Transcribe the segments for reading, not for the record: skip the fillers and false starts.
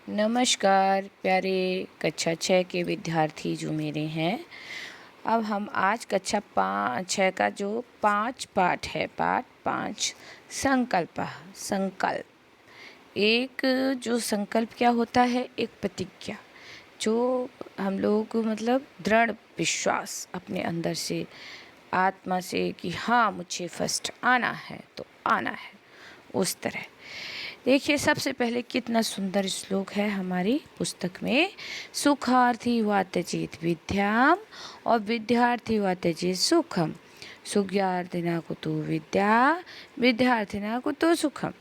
नमस्कार प्यारे कक्षा 6 के विद्यार्थी जो मेरे हैं। अब हम आज कक्षा 6 का जो 5 पाठ है, पाठ 5 संकल्प। एक जो संकल्प क्या होता है, एक प्रतिज्ञा जो हम लोग मतलब दृढ़ विश्वास अपने अंदर से, आत्मा से कि हाँ मुझे फर्स्ट आना है तो आना है, उस तरह। देखिए सबसे पहले कितना सुंदर श्लोक है हमारी पुस्तक में। सुखार्थी वा त्यजेत विद्याम और विद्यार्थी वा त्यजेत सुखम, सुज्ञार्थिना कुतो विद्या विद्यार्थिना कुतो सुखम।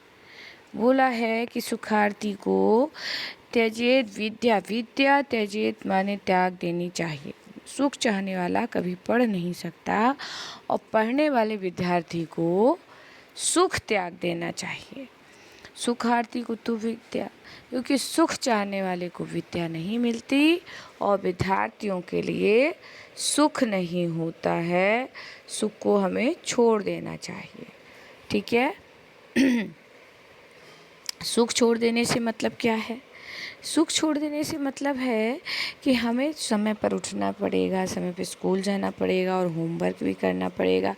बोला है कि सुखार्थी को त्यजेत विद्या, विद्या त्यजेत माने त्याग देनी चाहिए। सुख चाहने वाला कभी पढ़ नहीं सकता और पढ़ने वाले विद्यार्थी को सुख त्याग देना चाहिए। सुखार्थी को तो विद्या, क्योंकि सुख चाहने वाले को विद्या नहीं मिलती और विद्यार्थियों के लिए सुख नहीं होता है। सुख को हमें छोड़ देना चाहिए, ठीक है। सुख छोड़ देने से मतलब क्या है? सुख छोड़ देने से मतलब है कि हमें समय पर उठना पड़ेगा, समय पर स्कूल जाना पड़ेगा और होमवर्क भी करना पड़ेगा।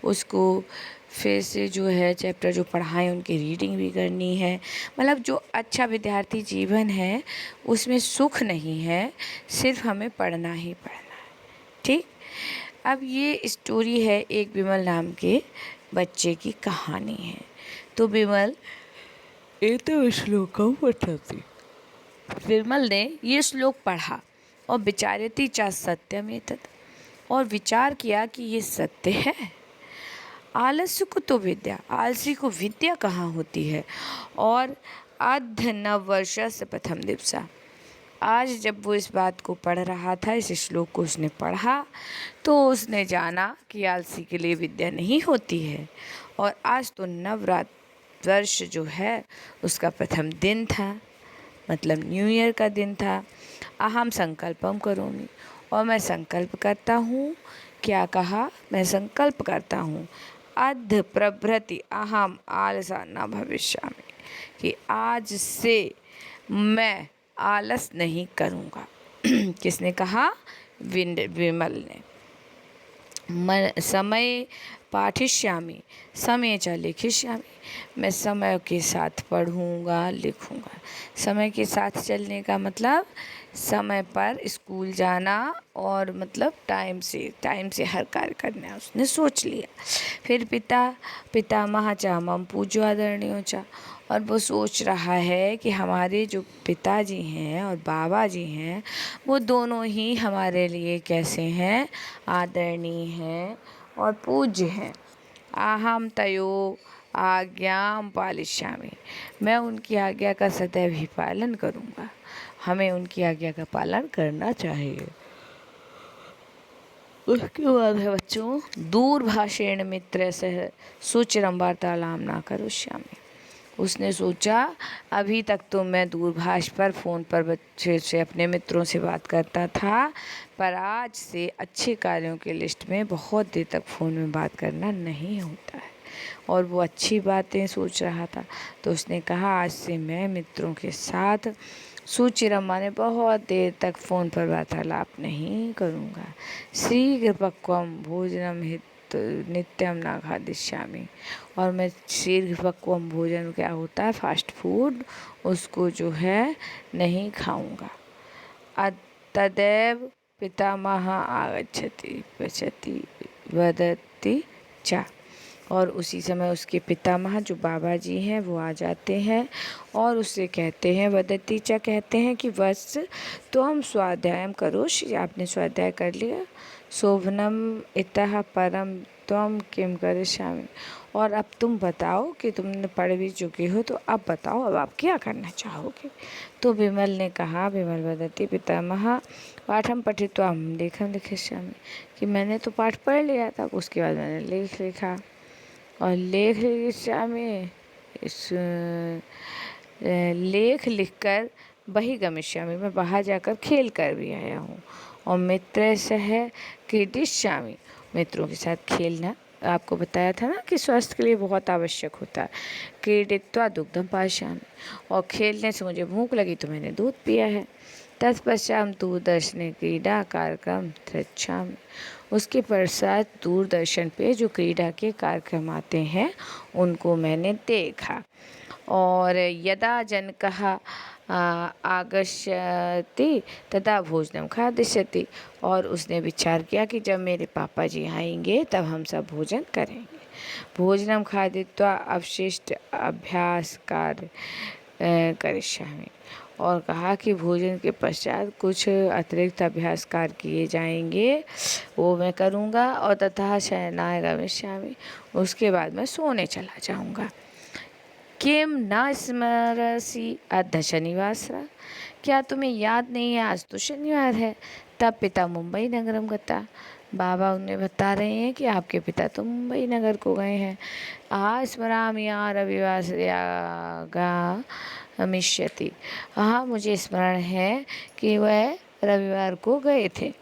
उसको फिर से जो है चैप्टर जो पढ़ाएं उनकी रीडिंग भी करनी है। मतलब जो अच्छा विद्यार्थी जीवन है उसमें सुख नहीं है, सिर्फ हमें पढ़ना ही पढ़ना है, ठीक। अब ये स्टोरी है एक विमल नाम के बच्चे की कहानी है। तो विमल ये तो श्लोकम पठति, विमल ने ये श्लोक पढ़ा और विचारयति च सत्यम एतत्, और विचार किया कि ये सत्य है। आलस्य को तो विद्या, आलसी को विद्या कहाँ होती है। और अर्ध नव वर्ष से प्रथम दिवसा, आज जब वो इस बात को पढ़ रहा था, इस श्लोक को उसने पढ़ा तो उसने जाना कि आलसी के लिए विद्या नहीं होती है। और आज तो नवरात्र वर्ष जो है उसका प्रथम दिन था, मतलब न्यू ईयर का दिन था। अहम संकल्पम करोमि, और मैं संकल्प करता हूँ। क्या कहा? मैं संकल्प करता हूँ। अद्य प्रभृति अहम आलसा न भविष्यामि, कि आज से मैं आलस नहीं करूँगा। किसने कहा? विमल ने। समय पाठिष्यामि समय च लिखिष्यामि, मैं समय के साथ पढ़ूँगा लिखूँगा। समय के साथ चलने का मतलब समय पर स्कूल जाना और मतलब टाइम से हर कार्य करना, उसने सोच लिया। फिर पितामह च मम पूज्यो आदरणीयो च, और वो सोच रहा है कि हमारे जो पिताजी हैं और बाबा जी हैं वो दोनों ही हमारे लिए कैसे हैं? आदरणीय हैं और पूज्य हैं। अहम तयो आज्ञाम पालिष्यामि, मैं उनकी आज्ञा का सदैव ही पालन करूँगा। हमें उनकी आज्ञा का पालन करना चाहिए। उसके बाद है बच्चों, दूरभाषेण मित्र से सुचिरम वार्तालाप न करिष्यामि। उसने सोचा अभी तक तो मैं दूरभाष पर फ़ोन पर बच्चे से अपने मित्रों से बात करता था, पर आज से अच्छे कार्यों के लिस्ट में बहुत देर तक फ़ोन में बात करना नहीं होता है। और वो अच्छी बातें सोच रहा था, तो उसने कहा आज से मैं मित्रों के साथ सुचिरम माने बहुत देर तक फ़ोन पर वार्तालाप नहीं करूँगा। शीघ्र पक्वम भोजनम हित नित्यम न खादिष्यामि, और मैं शीघ्र पक्वम भोजन क्या होता है? फास्ट फूड, उसको जो है नहीं खाऊंगा। तदैव पितामह आगच्छति पश्यति वदति च, और उसी समय उसके पितामह जो बाबा जी हैं वो आ जाते हैं और उससे कहते हैं, वदति च कहते हैं कि बस तो हम स्वाध्याय करोषि, आपने स्वाध्याय कर लिया। शोभनम इतः परम त्वम किम करिष्यामि, और अब तुम बताओ कि तुमने पढ़ भी चुके हो तो अब बताओ अब आप क्या करना चाहोगे। तो विमल ने कहा, विमल वदति पितामह पाठम पठित्वा लेखम लिखिष्यामि, कि मैंने तो पाठ पढ़ लिया था, उसके बाद मैंने लेख लिखा। और लेख लिखिष्यामि, इस लेख लिखकर बहिर्गमिष्यामि, मैं बाहर जाकर खेल कर भी आया हूँ। और मित्र सह क्रीडिष्यामि, मित्रों के साथ खेलना आपको बताया था ना कि स्वास्थ्य के लिए बहुत आवश्यक होता है। क्रीडित्वा दुग्धम पास्यामि, और खेलने से मुझे भूख लगी तो मैंने दूध पिया है। तत्पश्चात दूरदर्शने क्रीडा कार्यक्रम पृच्छामि, उसके पश्चात दूरदर्शन पे जो क्रीडा के कार्यक्रम आते हैं उनको मैंने देखा। और यदा जनकः आगच्छति तदा भोजनं खादिष्यति, और उसने विचार किया कि जब मेरे पापा जी आएंगे तब हम सब भोजन करेंगे। भोजनं खादित्वा अवशिष्ट अभ्यास कार्य करिष्यामि, और कहा कि भोजन के पश्चात कुछ अतिरिक्त अभ्यास कार्य किए जाएंगे, वो मैं करूँगा। और तथा शयनाय गमिष्यामि, उसके बाद मैं सोने चला जाऊँगा। किम न स्मरसि अद्य शनिवासरः, क्या तुम्हें याद नहीं है आज तो शनिवार है। तब पिता मुंबई नगरम गता, बाबा उन्हें बता रहे हैं कि आपके पिता तो मुंबई नगर को गए हैं। स्मरामि रविवासरयागमिष्यति, हाँ मुझे स्मरण है कि वह रविवार को गए थे।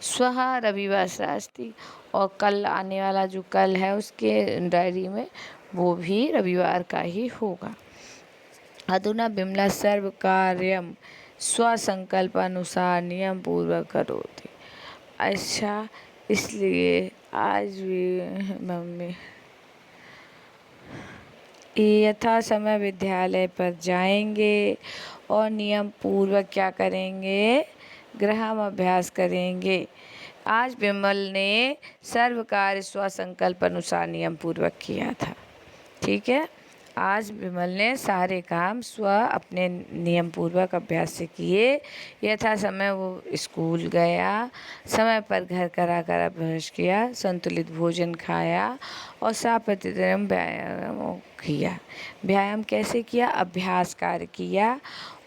स्वः रविवासरास्ति, और कल आने वाला जो कल है उसके डायरी में वो भी रविवार का ही होगा। अधुना बिमला सर्व कार्यम स्वसंकल्पानुसार नियम पूर्वक करोति। अच्छा, इसलिए आज भी मम्मी यथा समय विद्यालय पर जाएंगे और नियम पूर्वक क्या करेंगे, ग्रहम अभ्यास करेंगे। आज विमल ने सर्व कार्य स्वसंकल्प अनुसार नियम पूर्वक किया था। ठीक है, आज विमल ने सारे काम अपने नियम पूर्वक अभ्यास से किए। यथा समय वो स्कूल गया, समय पर घर कर अभ्यास किया, संतुलित भोजन खाया और प्रतिदिन व्यायाम किया। व्यायाम कैसे किया, अभ्यास कार्य किया।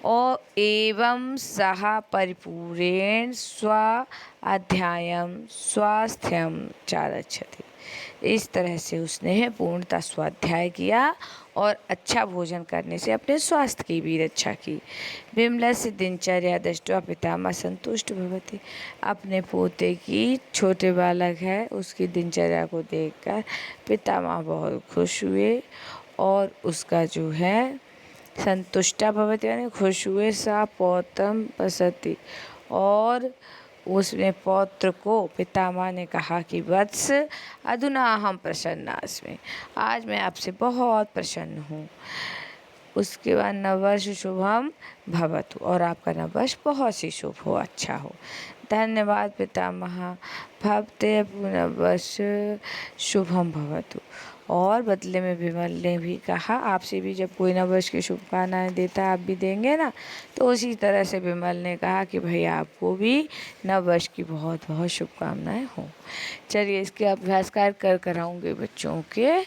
और एवं सह परिपूरेण स्व अध्यायम स्वास्थ्यम चारच्छति, इस तरह से उसने पूर्णतः स्वाध्याय किया और अच्छा भोजन करने से अपने स्वास्थ्य की भी रक्षा की। विमलस्य दिनचर्या दृष्ट्वा पितामह संतुष्ट भवति, अपने पोते की, छोटे बालक है उसकी दिनचर्या को देखकर पितामह बहुत खुश हुए और उसका जो है संतुष्टा भवति यानी खुश हुए। सा पौत्रम पसति, और उसने पौत्र को पितामह ने कहा कि वत्स अधुना अहम प्रसन्नास्मि, आज मैं आपसे बहुत प्रसन्न हूँ। उसके बाद नववर्ष शुभम भवतु, और आपका नववर्ष बहुत ही शुभ हो, अच्छा हो। धन्यवाद पितामह, भवते नववर्ष शुभम भवतु। और बदले में विमल ने भी कहा आपसे भी जब कोई नववर्ष की शुभकामनाएं देता है आप भी देंगे ना, तो उसी तरह से विमल ने कहा कि भैया आपको भी नववर्ष की बहुत बहुत शुभकामनाएं हों। चलिए इसके अभ्यास कर कराऊंगे बच्चों के।